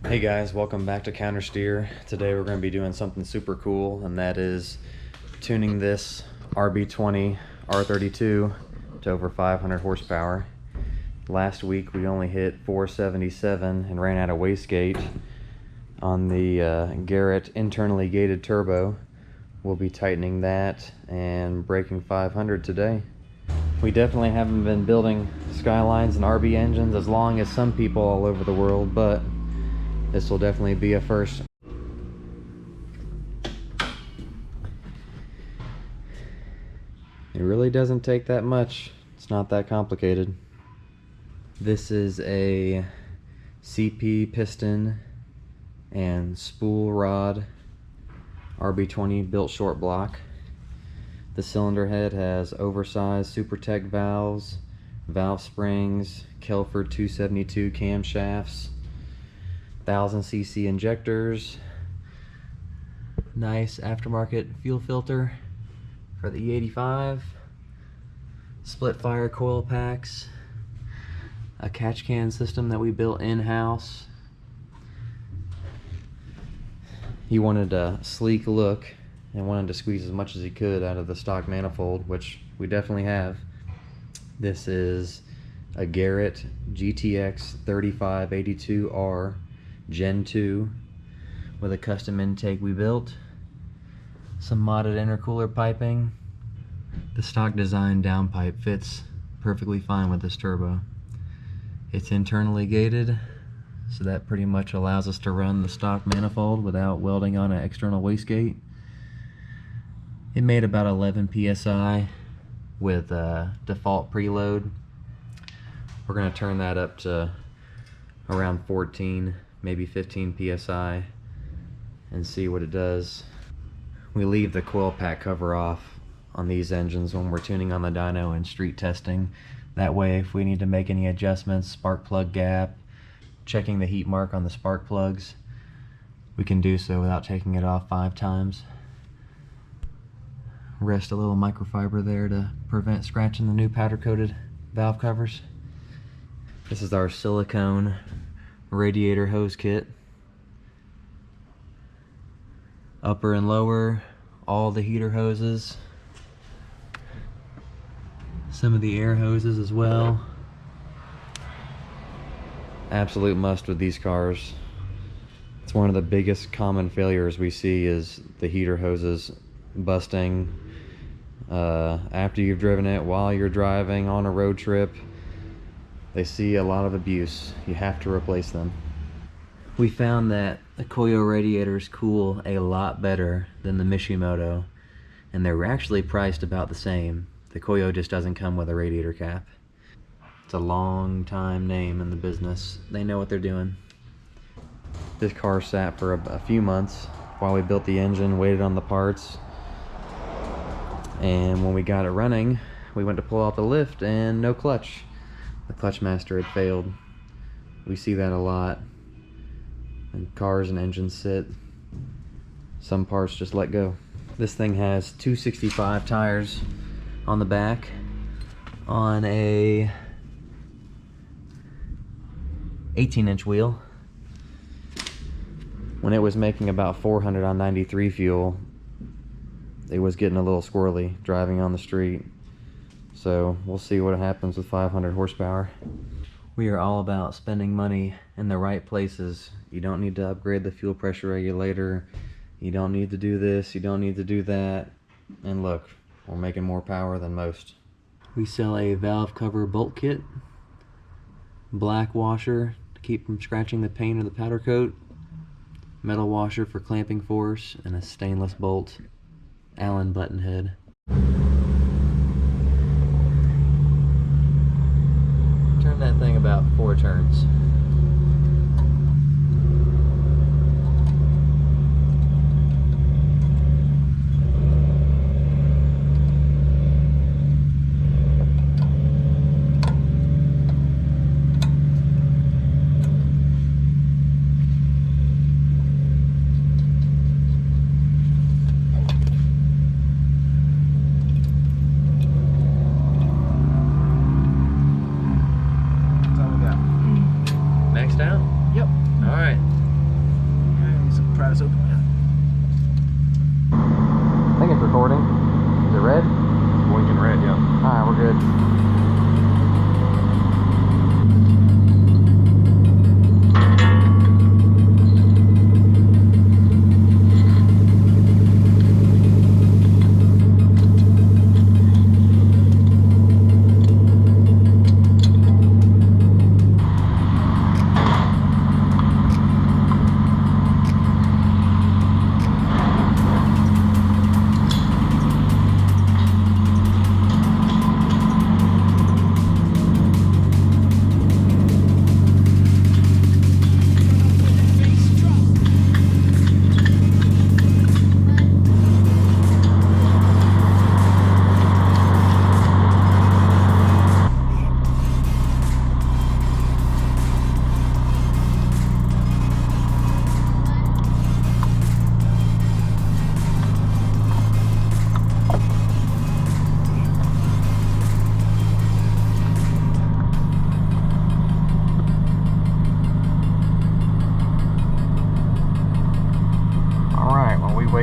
Hey guys, welcome back to Countersteer. Today we're going to be doing something super cool, and that is tuning this RB20 R32 to over 500 horsepower. Last week we only hit 477 and ran out of wastegate on the Garrett internally gated turbo. We'll be tightening that and breaking 500 today. We definitely haven't been building Skylines and RB engines as long as some people all over the world, but this will definitely be a first. It really doesn't take that much. It's not that complicated. This is a CP piston and spool rod RB20 built short block. The cylinder head has oversized SuperTech valves, valve springs, Kelford 272 camshafts, 1000cc injectors, nice aftermarket fuel filter for the E85, split fire coil packs, a catch can system that we built in-house. He wanted a sleek look and wanted to squeeze as much as he could out of the stock manifold, which we definitely have. This is a Garrett GTX 3582R Gen 2 with a custom intake we built, some modded intercooler piping. The stock design downpipe fits perfectly fine with this turbo. It's internally gated, so that pretty much allows us to run the stock manifold without welding on an external wastegate. It made about 11 psi with default preload. We're going to turn that up to around 14, maybe 15 psi and see what it does. We leave the coil pack cover off on these engines when we're tuning on the dyno and street testing. That way, if we need to make any adjustments, spark plug gap, checking the heat mark on the spark plugs, we can do so without taking it off 5 times. Rest a little microfiber there to prevent scratching the new powder coated valve covers. This is our silicone radiator hose kit. Upper and lower, all the heater hoses, some of the air hoses as well. Absolute must with these cars. It's one of the biggest common failures we see is the heater hoses busting after you've driven it, while you're driving on a road trip. They see a lot of abuse. You have to replace them. We found that the Koyo radiators cool a lot better than the Mishimoto, and they were actually priced about the same. The Koyo just doesn't come with a radiator cap. It's a long time name in the business. They know what they're doing. This car sat for a few months while we built the engine, waited on the parts, and when we got it running, we went to pull out the lift and no clutch. The clutch master had failed. We see that a lot. And cars and engines sit. Some parts just let go. This thing has 265 tires on the back on a 18-inch wheel. When it was making about 400 on 93 fuel, it was getting a little squirrely driving on the street. So we'll see what happens with 500 horsepower. We are all about spending money in the right places. You don't need to upgrade the fuel pressure regulator. You don't need to do this. You don't need to do that. And look, we're making more power than most. We sell a valve cover bolt kit, black washer to keep from scratching the paint or the powder coat, metal washer for clamping force, and a stainless bolt Allen button head. Turn that thing about 4 turns.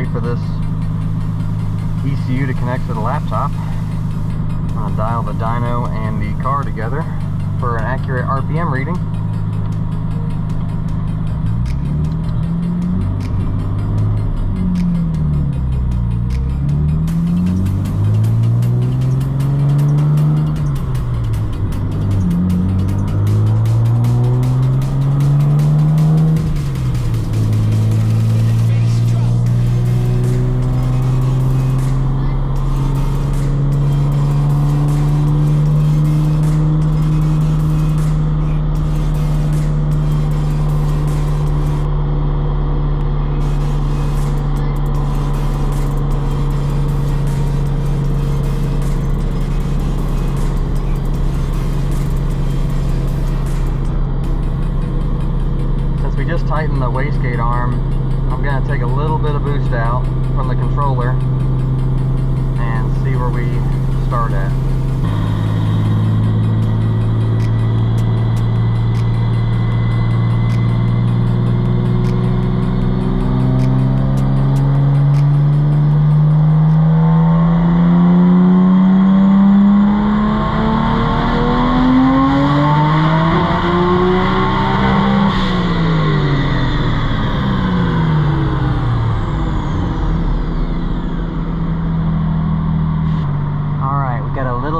wait for this ECU to connect to the laptop. I'm going to dial the dyno and the car together for an accurate RPM reading. Just tighten the wastegate arm. I'm going to take a little bit of boost out from the controller and see where we start at.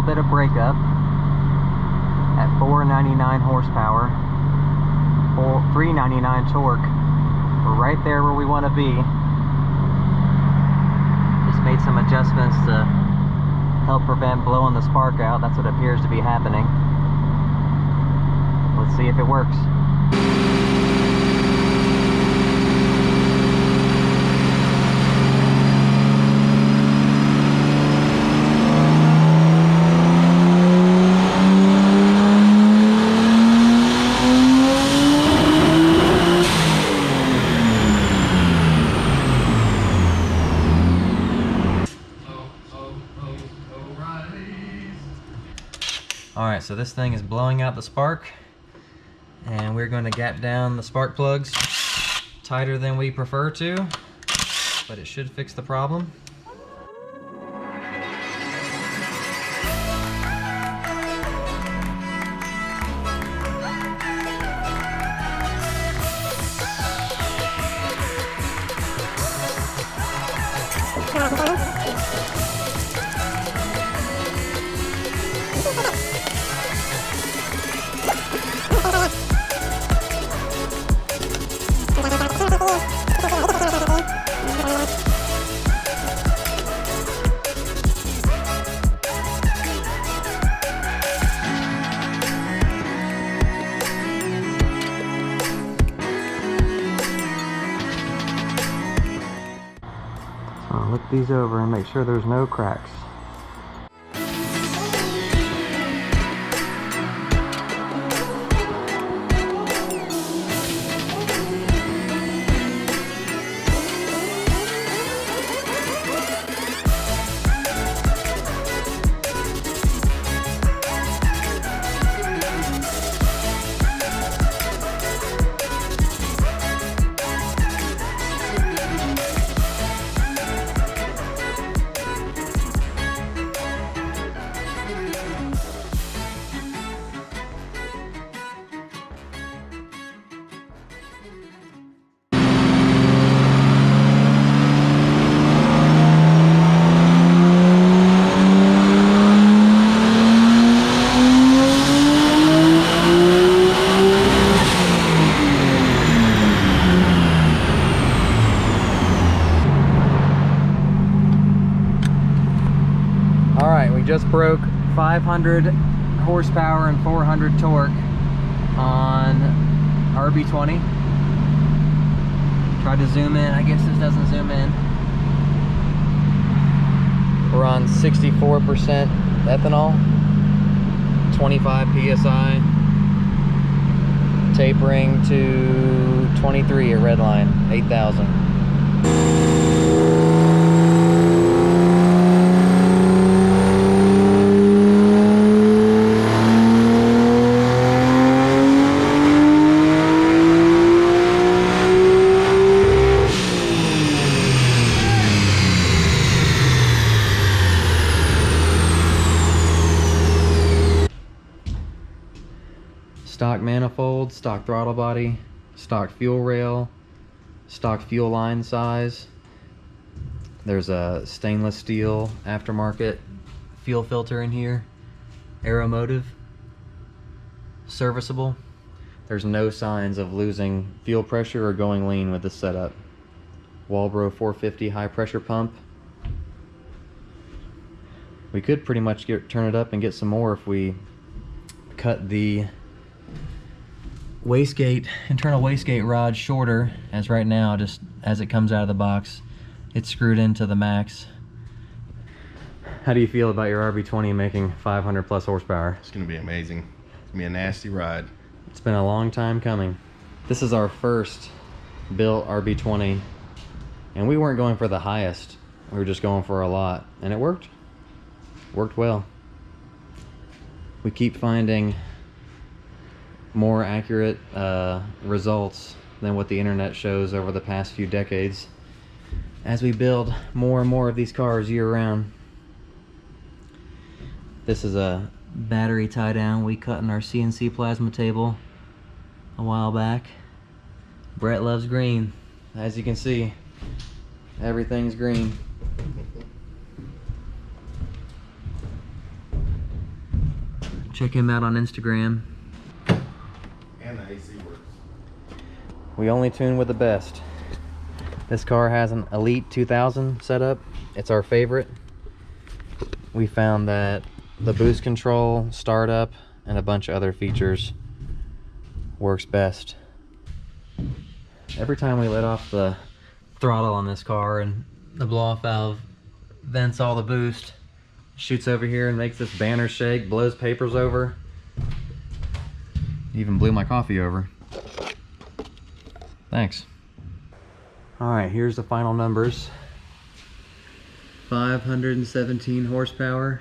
Bit of breakup at 499 horsepower, 399 torque. We're right there where we want to be. Just made some adjustments to help prevent blowing the spark out. That's what appears to be happening. Let's see if it works. Alright, so this thing is blowing out the spark, and we're going to gap down the spark plugs tighter than we prefer to, but it should fix the problem. I'll look these over and make sure there's no cracks. We just broke 500 horsepower and 400 torque on RB20. Tried to zoom in, I guess this doesn't zoom in. We're on 64% ethanol, 25 psi, tapering to 23 at redline, 8,000. manifold, stock throttle body, stock fuel rail, stock fuel line size. There's a stainless steel aftermarket fuel filter in here, aeromotive, serviceable. There's no signs of losing fuel pressure or going lean with this setup. Walbro 450 high pressure pump. We could pretty much turn it up and get some more if we cut the wastegate, internal wastegate rod shorter, as right now, just as it comes out of the box, it's screwed into the max. How do you feel about your RB20 making 500 plus horsepower? It's gonna be amazing. It's gonna be a nasty ride. It's been a long time coming. This is our first built RB20, and we weren't going for the highest. We were just going for a lot, and it worked. Worked well. We keep finding more accurate results than what the internet shows over the past few decades as we build more and more of these cars year round. This is a battery tie down we cut in our CNC plasma table a while back. Brett loves green. As you can see, everything's green. Check him out on Instagram. And the AC works. We only tune with the best. This car has an Elite 2000 setup. It's our favorite. We found that the boost control, startup, and a bunch of other features works best. Every time we let off the throttle on this car and the blow-off valve vents all the boost, shoots over here and makes this banner shake, blows papers over. Even blew my coffee over. Thanks. Alright, here's the final numbers. 517 horsepower,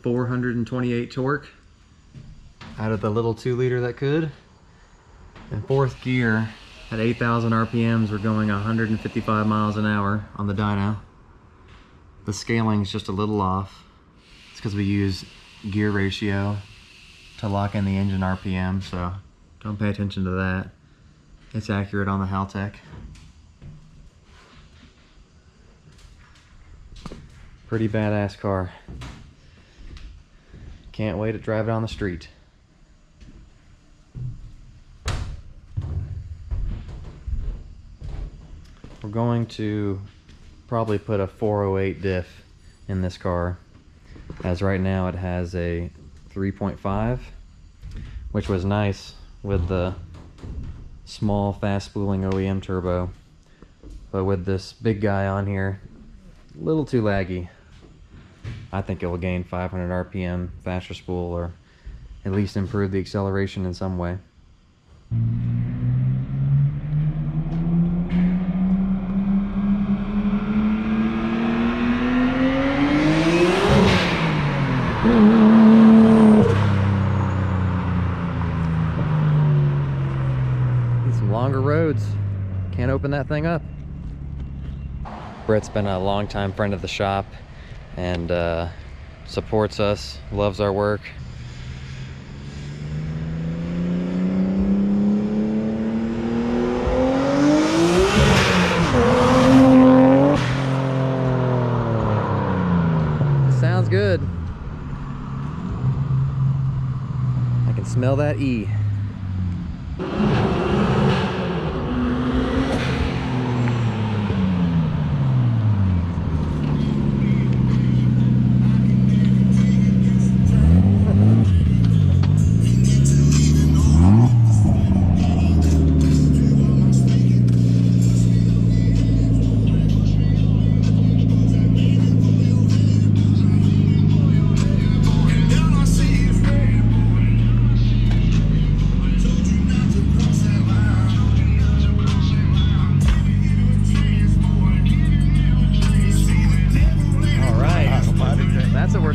428 torque out of the little 2-liter that could. In fourth gear, at 8,000 RPMs, we're going 155 miles an hour on the dyno. The scaling's just a little off. It's because we use gear ratio to lock in the engine RPM, so don't pay attention to that. It's accurate on the Haltech. Pretty badass car. Can't wait to drive it on the street. We're going to probably put a 408 diff in this car, as right now it has a 3.5, which was nice with the small fast spooling OEM turbo, but with this big guy on here, a little too laggy. I think it will gain 500 RPM faster spool, or at least improve the acceleration in some way. Need some longer roads. Can't open that thing up. Brett's been a longtime friend of the shop and supports us, loves our work. Sounds good. I can smell that E.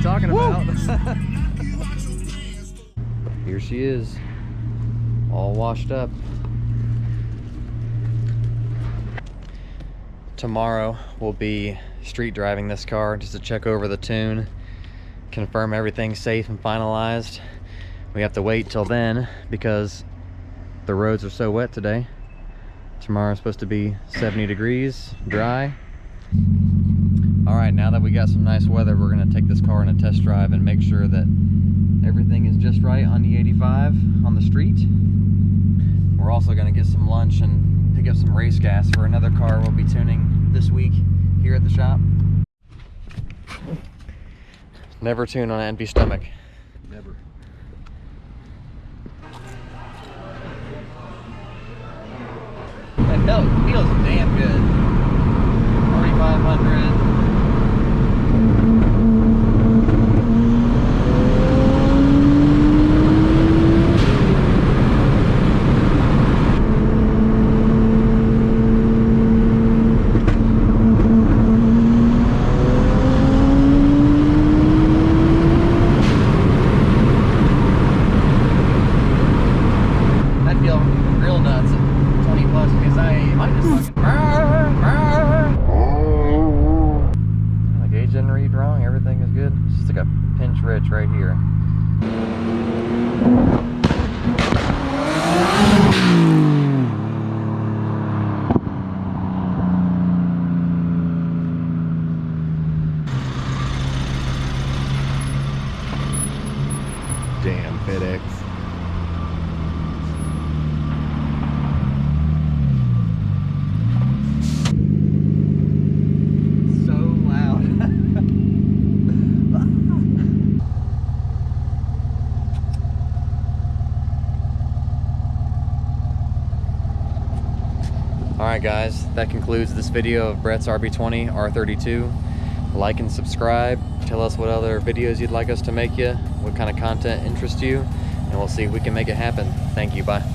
Talking about. Here she is, all washed up. Tomorrow we'll be street driving this car just to check over the tune, confirm everything's safe and finalized. We have to wait till then because the roads are so wet today. Tomorrow's supposed to be 70 degrees, dry. All right, now that we got some nice weather, we're gonna take this car on a test drive and make sure that everything is just right on the 85 on the street. We're also gonna get some lunch and pick up some race gas for another car we'll be tuning this week here at the shop. Never tune on an empty stomach. Never. That belt feels damn good. 4,500. Right here. Damn FedEx. Alright guys, that concludes this video of Brett's RB20 R32. Like and subscribe. Tell us what other videos you'd like us to make you, what kind of content interests you, and we'll see if we can make it happen. Thank you, bye.